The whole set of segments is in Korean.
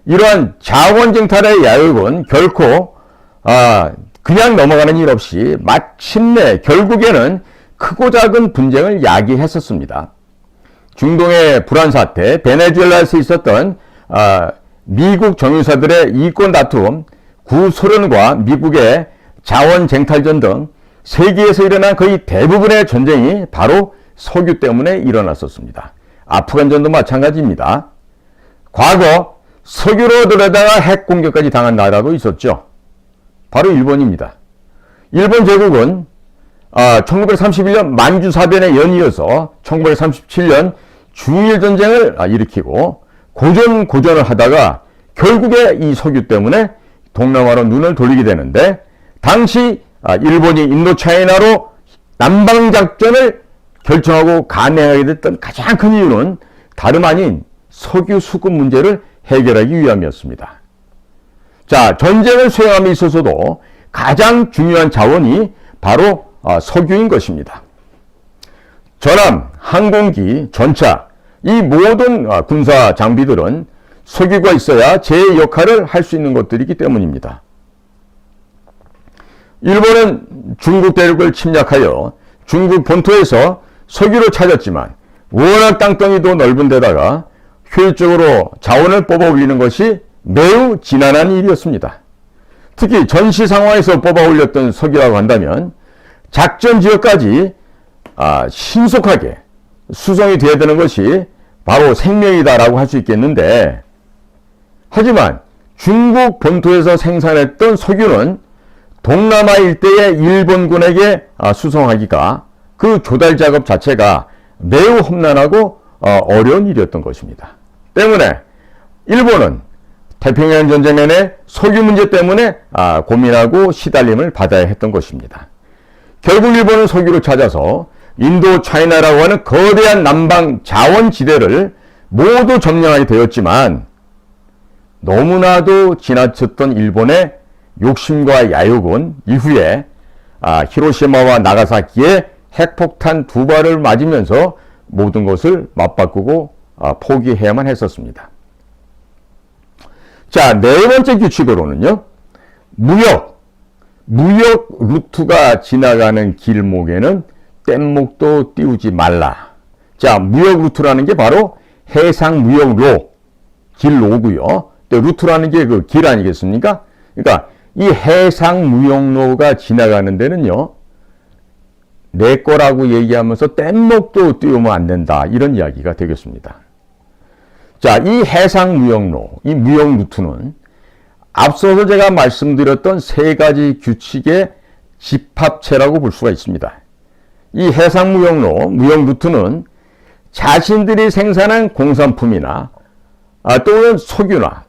이러한 자원쟁탈의 야욕은 결코 그냥 넘어가는 일 없이 마침내 결국에는 크고 작은 분쟁을 야기했었습니다. 중동의 불안 사태, 베네수엘라에서 있었던 미국 정유사들의 이권 다툼, 구소련과 미국의 자원쟁탈전 등 세계에서 일어난 거의 대부분의 전쟁이 바로 석유 때문에 일어났었습니다. 아프간전도 마찬가지입니다. 과거 석유로 들여다가 핵 공격까지 당한 나라도 있었죠. 바로 일본입니다. 일본 제국은 1931년 만주사변에 연이어서 1937년 중일전쟁을 일으키고 고전을 하다가 결국에 이 석유 때문에 동남아로 눈을 돌리게 되는데, 당시 일본이 인도차이나로 남방작전을 결정하고 감행하게 됐던 가장 큰 이유는 다름 아닌 석유 수급 문제를 해결하기 위함이었습니다. 자, 전쟁을 수행함에 있어서도 가장 중요한 자원이 바로 석유인 것입니다. 전함, 항공기, 전차, 이 모든 군사 장비들은 석유가 있어야 제 역할을 할 수 있는 것들이기 때문입니다. 일본은 중국 대륙을 침략하여 중국 본토에서 석유를 찾았지만 워낙 땅덩이도 넓은 데다가 효율적으로 자원을 뽑아 올리는 것이 매우 지난한 일이었습니다. 특히 전시 상황에서 뽑아 올렸던 석유라고 한다면 작전 지역까지 신속하게 수송이 되어야 되는 것이 바로 생명이다라고 할 수 있겠는데, 하지만 중국 본토에서 생산했던 석유는 동남아 일대의 일본군에게 수송하기가, 그 조달 작업 자체가 매우 험난하고 어려운 일이었던 것입니다. 때문에 일본은 태평양 전쟁 내내 석유 문제 때문에 고민하고 시달림을 받아야 했던 것입니다. 결국 일본은 석유를 찾아서 인도 차이나라고 하는 거대한 남방 자원지대를 모두 점령하게 되었지만, 너무나도 지나쳤던 일본의 욕심과 야욕은 이후에 히로시마와 나가사키에 핵폭탄 2발을 맞으면서 모든 것을 맞바꾸고 포기해야만 했었습니다. 자, 네 번째 규칙으로는요, 무역 루트가 지나가는 길목에는 뗏목도 띄우지 말라. 자, 무역 루트라는 게 바로 해상 무역로, 길로고요. 또 루트라는 게 그 길 아니겠습니까? 그러니까 이 해상 무역로가 지나가는 데는요, 내 거라고 얘기하면서 뗏목도 띄우면 안 된다, 이런 이야기가 되겠습니다. 자, 이 해상 무역로, 이 무역 루트는 앞서서 제가 말씀드렸던 세 가지 규칙의 집합체라고 볼 수가 있습니다. 이 해상 무역로, 무역 루트는 자신들이 생산한 공산품이나 또는 석유나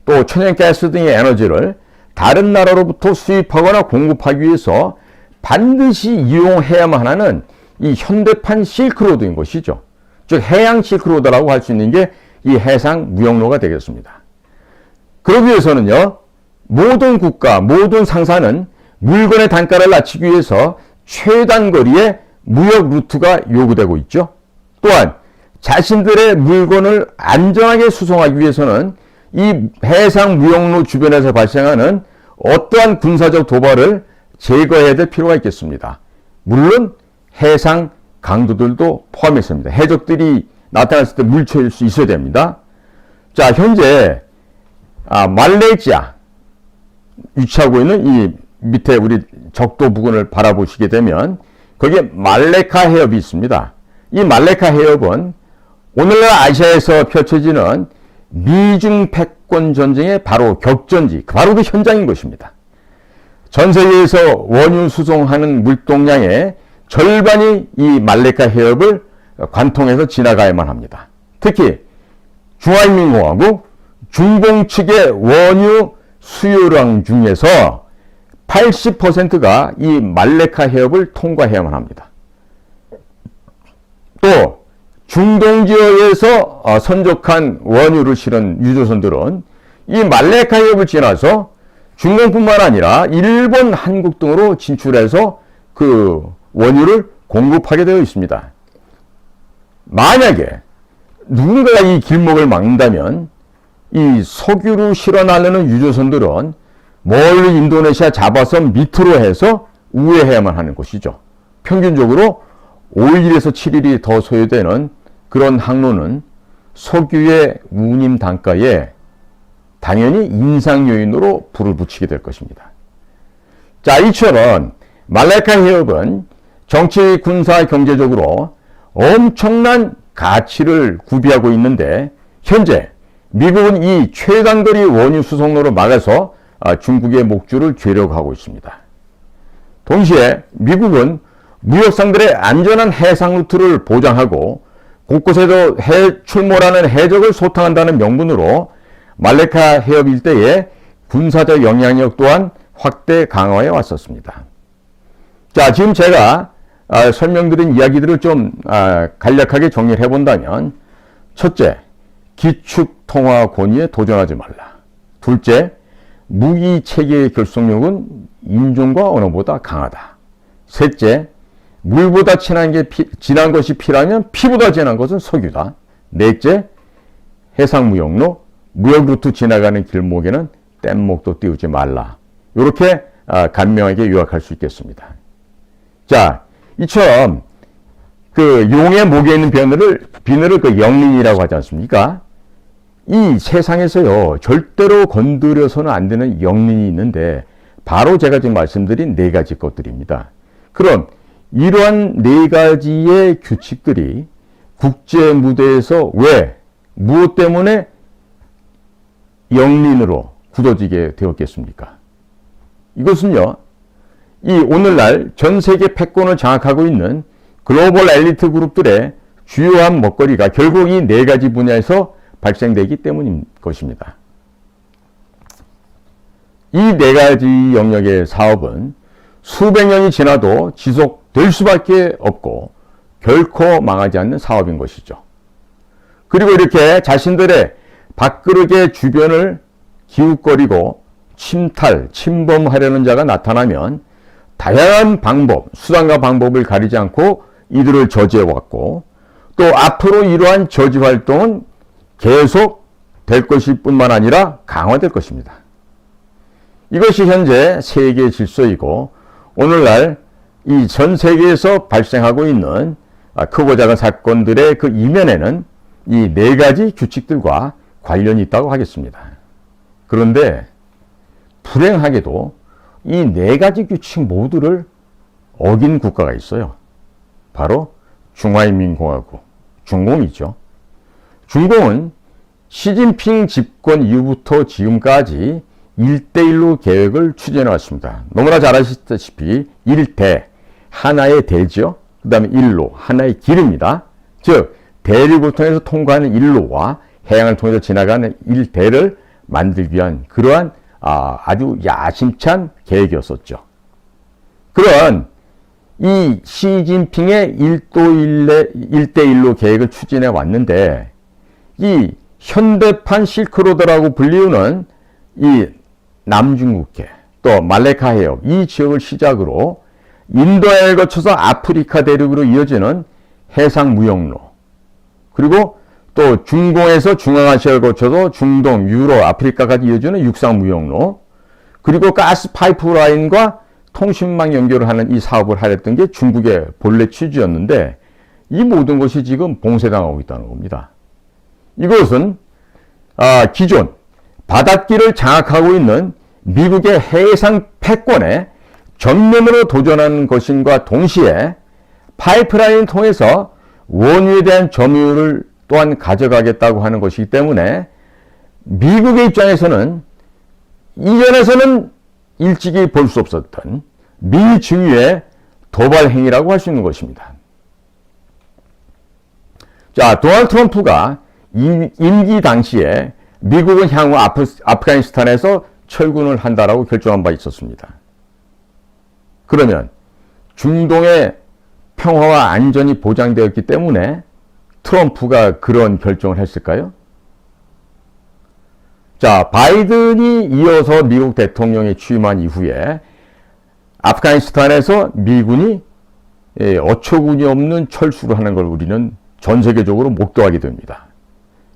또 천연가스 등의 에너지를 다른 나라로부터 수입하거나 공급하기 위해서 반드시 이용해야만 하는 이 현대판 실크로드인 것이죠. 즉 해양 실크로드라고 할 수 있는 게 이 해상 무역로가 되겠습니다. 그러기 위해서는요, 모든 국가, 모든 상사는 물건의 단가를 낮추기 위해서 최단 거리의 무역 루트가 요구되고 있죠. 또한 자신들의 물건을 안전하게 수송하기 위해서는 이 해상 무역로 주변에서 발생하는 어떠한 군사적 도발을 제거해야 될 필요가 있겠습니다. 물론 해상 강도들도 포함했습니다. 해적들이 나타났을 때 물체일 수 있어야 됩니다. 자, 현재 말레이시아 위치하고 있는 이 밑에 우리 적도 부근을 바라보시게 되면 거기에 말레카 해협이 있습니다. 이 말레카 해협은 오늘날 아시아에서 펼쳐지는 미중 패권 전쟁의 바로 격전지, 바로 그 현장인 것입니다. 전 세계에서 원유 수송하는 물동량의 절반이 이 말레카 해협을 관통해서 지나가야만 합니다. 특히 중화인민공화국 중공 측의 원유 수요량 중에서 80%가 이 말레카 해협을 통과해야만 합니다. 또 중동 지역에서 선적한 원유를 실은 유조선들은 이 말레카 해협을 지나서 중공뿐만 아니라 일본, 한국 등으로 진출해서 그 원유를 공급하게 되어 있습니다. 만약에 누군가가 이 길목을 막는다면 이 석유로 실어 나르는 유조선들은 멀리 인도네시아 자바섬 밑으로 해서 우회해야만 하는 것이죠. 평균적으로 5일에서 7일이 더 소요되는 그런 항로는 석유의 운임 단가에 당연히 인상 요인으로 불을 붙이게 될 것입니다. 자, 이처럼 말레카 해협은 정치, 군사, 경제적으로 엄청난 가치를 구비하고 있는데 현재 미국은 이 최단거리 원유 수송로를 막아서 중국의 목줄을 죄려고 하고 있습니다. 동시에 미국은 무역상들의 안전한 해상 루트를 보장하고 곳곳에도 출몰하는 해적을 소탕한다는 명분으로 말레카 해협 일대의 군사적 영향력 또한 확대 강화해 왔었습니다. 자, 지금 제가 설명드린 이야기들을 좀 간략하게 정리를 해본다면, 첫째, 기축통화 권위에 도전하지 말라. 둘째, 무기 체계의 결속력은 인종과 언어보다 강하다. 셋째, 물보다 진한 것이 피라면 피보다 진한 것은 석유다. 넷째, 해상무역로, 무역루트 지나가는 길목에는 뗏목도 띄우지 말라. 이렇게 간명하게 요약할 수 있겠습니다. 자, 이처럼 그 용의 목에 있는 비늘을 그 영린이라고 하지 않습니까? 이 세상에서요, 절대로 건드려서는 안 되는 영린이 있는데 바로 제가 지금 말씀드린 네 가지 것들입니다. 그럼 이러한 네 가지의 규칙들이 국제 무대에서 왜, 무엇 때문에 영린으로 굳어지게 되었겠습니까? 이것은요, 이 오늘날 전 세계 패권을 장악하고 있는 글로벌 엘리트 그룹들의 주요한 먹거리가 결국 이 네 가지 분야에서 발생되기 때문인 것입니다. 이 네 가지 영역의 사업은 수백 년이 지나도 지속될 수밖에 없고 결코 망하지 않는 사업인 것이죠. 그리고 이렇게 자신들의 밥그릇의 주변을 기웃거리고 침범하려는 자가 나타나면 다양한 방법, 수단과 방법을 가리지 않고 이들을 저지해왔고, 또 앞으로 이러한 저지 활동은 계속 될 것일 뿐만 아니라 강화될 것입니다. 이것이 현재 세계 질서이고 오늘날 이 전 세계에서 발생하고 있는 크고 작은 사건들의 그 이면에는 이 네 가지 규칙들과 관련이 있다고 하겠습니다. 그런데 불행하게도 이 네 가지 규칙 모두를 어긴 국가가 있어요. 바로 중화인민공화국, 중공이죠. 중공은 시진핑 집권 이후부터 지금까지 1대1로 계획을 추진해 왔습니다. 너무나 잘 아시다시피 1대, 하나의 대죠. 그 다음에 일로, 하나의 길입니다. 즉 대륙을 통해서 통과하는 일로와 해양을 통해서 지나가는 일대를 만들기 위한 그러한 아주 야심찬 계획이었었죠. 그런 이 시진핑의 1대1로 계획을 추진해 왔는데, 이 현대판 실크로드라고 불리우는 이 남중국해, 또 말레카 해협, 이 지역을 시작으로 인도양을 거쳐서 아프리카 대륙으로 이어지는 해상 무역로, 그리고 또 중공에서 중앙아시아를 거쳐서 중동, 유럽, 아프리카까지 이어지는 육상 무역로, 그리고 가스 파이프라인과 통신망 연결을 하는 이 사업을 하랬던 게 중국의 본래 취지였는데, 이 모든 것이 지금 봉쇄당하고 있다는 겁니다. 이것은 기존 바닷길을 장악하고 있는 미국의 해상 패권에 전면으로 도전하는 것인과 동시에 파이프라인을 통해서 원유에 대한 점유율을 또한 가져가겠다고 하는 것이기 때문에 미국의 입장에서는 이전에서는 일찍이 볼 수 없었던 미중유의 도발 행위라고 할 수 있는 것입니다. 자, 도널드 트럼프가 임기 당시에 미국은 향후 아프가니스탄에서 철군을 한다라고 결정한 바 있었습니다. 그러면 중동의 평화와 안전이 보장되었기 때문에 트럼프가 그런 결정을 했을까요? 자, 바이든이 이어서 미국 대통령에 취임한 이후에 아프가니스탄에서 미군이 어처구니 없는 철수를 하는 걸 우리는 전 세계적으로 목도하게 됩니다.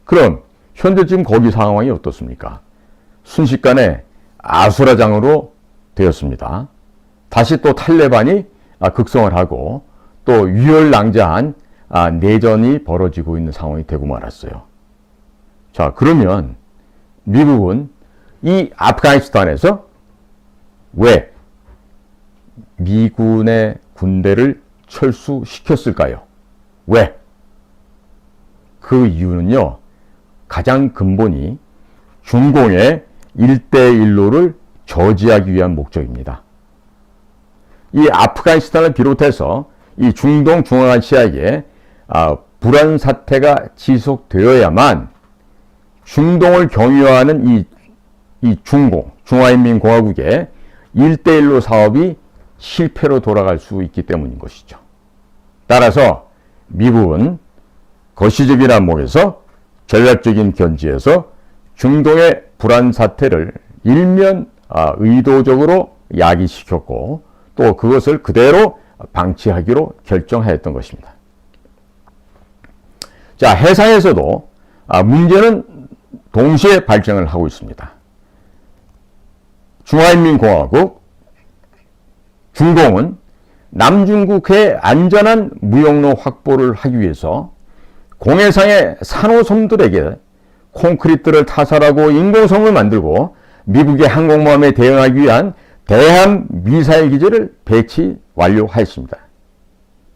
그럼 현재 지금 거기 상황이 어떻습니까? 순식간에 아수라장으로 되었습니다. 다시 또 탈레반이 극성을 하고 또 위열낭자한 내전이 벌어지고 있는 상황이 되고 말았어요. 자, 그러면 미국은 이 아프가니스탄에서 왜 미군의 군대를 철수시켰을까요? 왜? 그 이유는요, 가장 근본이 중공의 1대1로를 저지하기 위한 목적입니다. 이 아프가니스탄을 비롯해서 이 중동 중앙아시아에 불안 사태가 지속되어야만 중동을 경유하는 이 중공, 중화인민공화국의 1대1로 사업이 실패로 돌아갈 수 있기 때문인 것이죠. 따라서 미국은 거시적인 안목에서 전략적인 견지에서 중동의 불안 사태를 일면 의도적으로 야기시켰고 또 그것을 그대로 방치하기로 결정하였던 것입니다. 자, 해상에서도 문제는 동시에 발생을 하고 있습니다. 중화인민공화국, 중공은 남중국해의 안전한 무역로 확보를 하기 위해서 공해상의 산호섬들에게 콘크리트를 타설하고 인공섬을 만들고 미국의 항공모함에 대응하기 위한 대함 미사일 기지를 배치 완료하였습니다.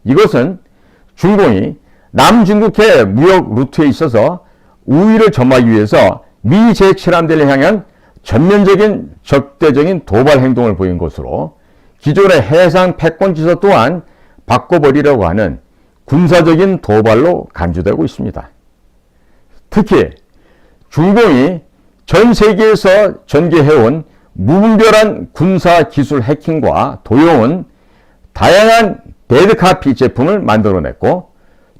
이것은 중공이 남중국해 무역 루트에 있어서 우위를 점하기 위해서 미 제7함대를 향한 전면적인 적대적인 도발 행동을 보인 것으로 기존의 해상 패권 지서 또한 바꿔버리려고 하는 군사적인 도발로 간주되고 있습니다. 특히 중공이 전 세계에서 전개해온 무분별한 군사기술 해킹과 도용은 다양한 데드카피 제품을 만들어냈고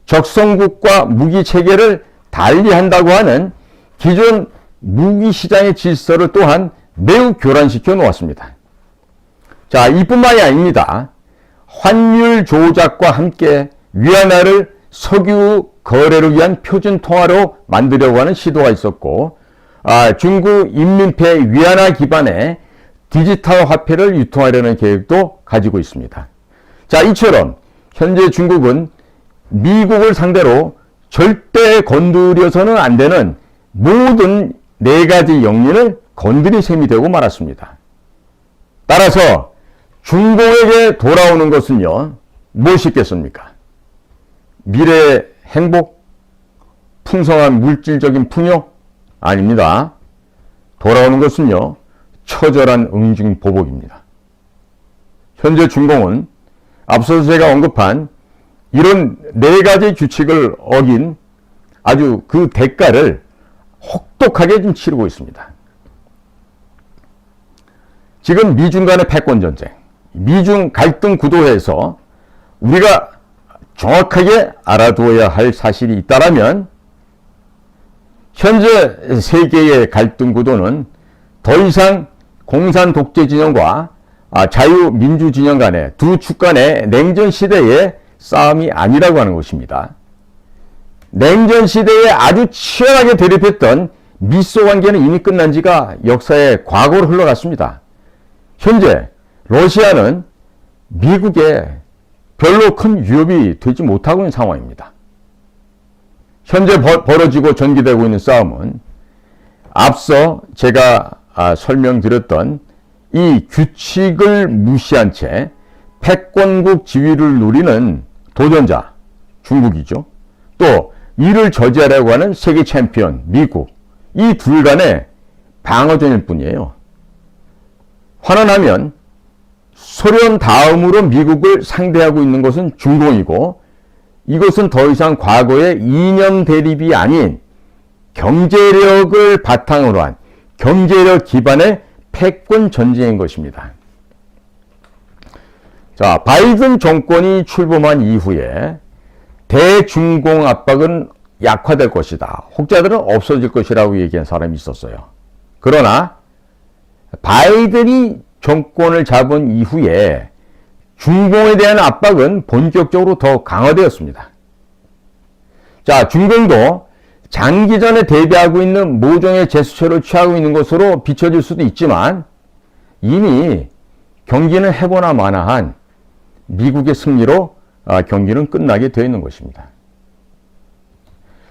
적성국과 무기체계를 달리한다고 하는 기존 무기시장의 질서를 또한 매우 교란시켜 놓았습니다. 자, 이뿐만이 아닙니다. 환율 조작과 함께 위안화를 석유 거래를 위한 표준 통화로 만들려고 하는 시도가 있었고 중국 인민폐 위안화 기반의 디지털 화폐를 유통하려는 계획도 가지고 있습니다. 자, 이처럼 현재 중국은 미국을 상대로 절대 건드려서는 안 되는 모든 4가지 영린을 건드린 셈이 되고 말았습니다. 따라서 중공에게 돌아오는 것은요, 무엇이겠습니까? 미래의 행복? 풍성한 물질적인 풍요? 아닙니다. 돌아오는 것은요, 처절한 응징보복입니다. 현재 중공은 앞서서 제가 언급한 이런 4가지 규칙을 어긴 아주 그 대가를 혹독하게 좀 치르고 있습니다. 지금 미중 간의 패권전쟁, 미중 갈등 구도에서 우리가 정확하게 알아두어야 할 사실이 있다면 현재 세계의 갈등 구도는 더 이상 공산 독재 진영과 자유민주 진영 간의 두 축 간의 냉전 시대의 싸움이 아니라고 하는 것입니다. 냉전 시대에 아주 치열하게 대립했던 미소 관계는 이미 끝난 지가 역사의 과거로 흘러갔습니다. 현재 러시아는 미국에 별로 큰 위협이 되지 못하고 있는 상황입니다. 현재 벌어지고 전개되고 있는 싸움은 앞서 제가 설명드렸던 이 규칙을 무시한 채 패권국 지위를 누리는 도전자, 중국이죠. 또 이를 저지하려고 하는 세계 챔피언, 미국, 이 둘 간의 방어전일 뿐이에요. 환원하면 소련 다음으로 미국을 상대하고 있는 것은 중공이고 이것은 더 이상 과거의 이념 대립이 아닌 경제력을 바탕으로 한 경제력 기반의 패권 전쟁인 것입니다. 자, 바이든 정권이 출범한 이후에 대중공 압박은 약화될 것이다. 혹자들은 없어질 것이라고 얘기한 사람이 있었어요. 그러나 바이든이 정권을 잡은 이후에 중공에 대한 압박은 본격적으로 더 강화되었습니다. 자, 중공도 장기전에 대비하고 있는 모종의 제스처를 취하고 있는 것으로 비춰질 수도 있지만 이미 경기는 해보나 마나한 미국의 승리로 경기는 끝나게 되어 있는 것입니다.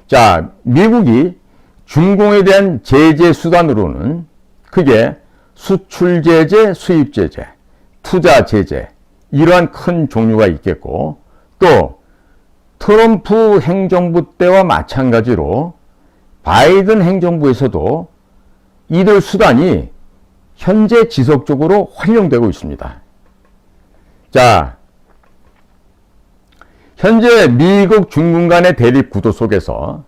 자, 미국이 중공에 대한 제재 수단으로는 크게 수출 제재, 수입 제재, 투자 제재 이러한 큰 종류가 있겠고 또 트럼프 행정부 때와 마찬가지로 바이든 행정부에서도 이들 수단이 현재 지속적으로 활용되고 있습니다. 자, 현재 미국 중국 간의 대립 구도 속에서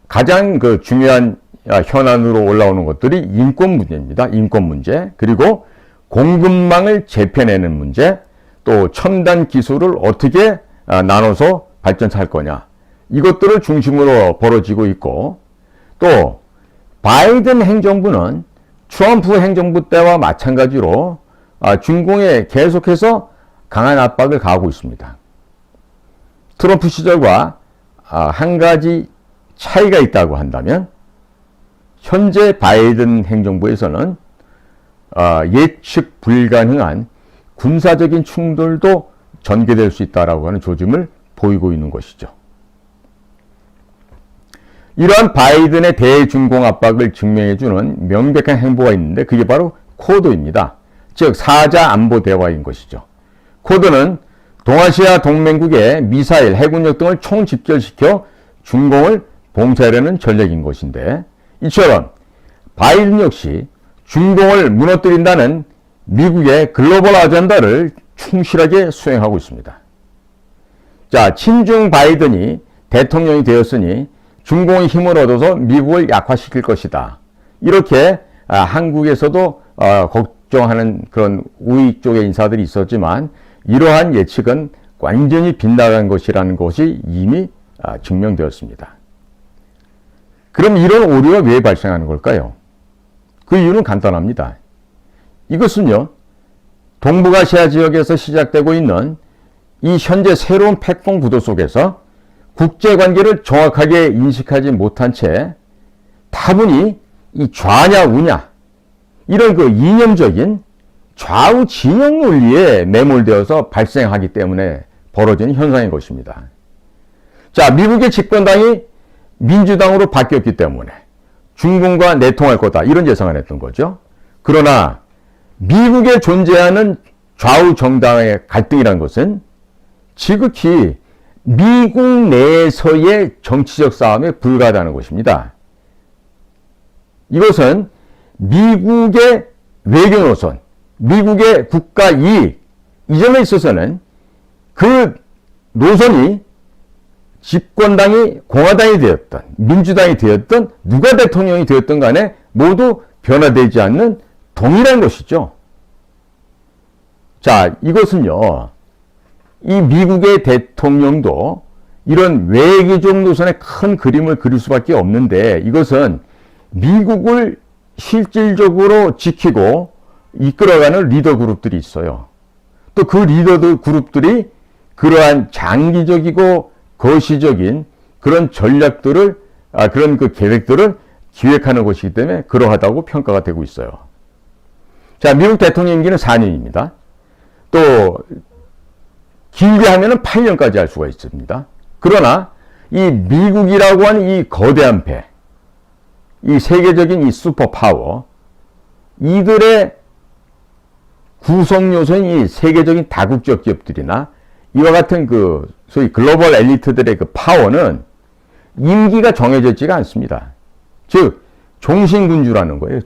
가장 중요한 현안으로 올라오는 것들이 인권 문제입니다. 인권 문제, 그리고 공급망을 재편내는 문제, 또 첨단 기술을 어떻게 나눠서 발전할 거냐, 이것들을 중심으로 벌어지고 있고 또 바이든 행정부는 트럼프 행정부 때와 마찬가지로 중공에 계속해서 강한 압박을 가하고 있습니다. 트럼프 시절과 한 가지 차이가 있다고 한다면 현재 바이든 행정부에서는 예측 불가능한 군사적인 충돌도 전개될 수 있다고 하는 조짐을 보이고 있는 것이죠. 이러한 바이든의 대중공 압박을 증명해주는 명백한 행보가 있는데 그게 바로 쿼드입니다. 즉 사자 안보 대화인 것이죠. 쿼드는 동아시아 동맹국의 미사일, 해군력 등을 총집결시켜 중공을 봉쇄하려는 전략인 것인데 이처럼 바이든 역시 중공을 무너뜨린다는 미국의 글로벌 아젠다를 충실하게 수행하고 있습니다. 자, 친중 바이든이 대통령이 되었으니 중공의 힘을 얻어서 미국을 약화시킬 것이다. 이렇게 한국에서도 걱정하는 그런 우익 쪽의 인사들이 있었지만 이러한 예측은 완전히 빗나간 것이라는 것이 이미 증명되었습니다. 그럼 이런 오류가 왜 발생하는 걸까요? 그 이유는 간단합니다. 이것은요, 동북아시아 지역에서 시작되고 있는 이 현재 새로운 패권 구도 속에서 국제관계를 정확하게 인식하지 못한 채 다분히 이 좌냐 우냐 이런 이념적인 좌우 진영 논리에 매몰되어서 발생하기 때문에 벌어지는 현상인 것입니다. 자, 미국의 집권당이 민주당으로 바뀌었기 때문에 중공과 내통할 거다 이런 예상을 했던 거죠. 그러나 미국에 존재하는 좌우 정당의 갈등이라는 것은 지극히 미국 내에서의 정치적 싸움에 불과하다는 것입니다. 이것은 미국의 외교 노선, 미국의 국가 이익, 이 점에 있어서는 그 노선이 집권당이 공화당이 되었던 민주당이 되었던 누가 대통령이 되었던 간에 모두 변화되지 않는 동일한 것이죠. 자, 이것은요, 이 미국의 대통령도 이런 외교적 노선의 큰 그림을 그릴 수밖에 없는데 이것은 미국을 실질적으로 지키고 이끌어가는 리더 그룹들이 있어요. 또 그 리더 그룹들이 그러한 장기적이고 거시적인 그런 전략들을 그런 계획들을 기획하는 것이기 때문에 그러하다고 평가가 되고 있어요. 자, 미국 대통령 임기는 4년입니다. 또 길게 하면은 8년까지 할 수가 있습니다. 그러나 이 미국이라고 하는 이 거대한 배, 이 세계적인 이 슈퍼파워, 이들의 구성 요소인 이 세계적인 다국적 기업들이나 이와 같은 소위 글로벌 엘리트들의 파워는 임기가 정해져 있지가 않습니다. 즉 종신군주라는 거예요.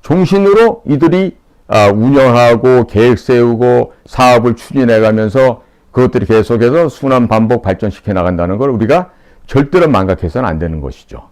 종신으로 이들이 운영하고 계획 세우고 사업을 추진해 가면서 그것들이 계속해서 순환 반복 발전시켜 나간다는 걸 우리가 절대로 망각해서는 안 되는 것이죠.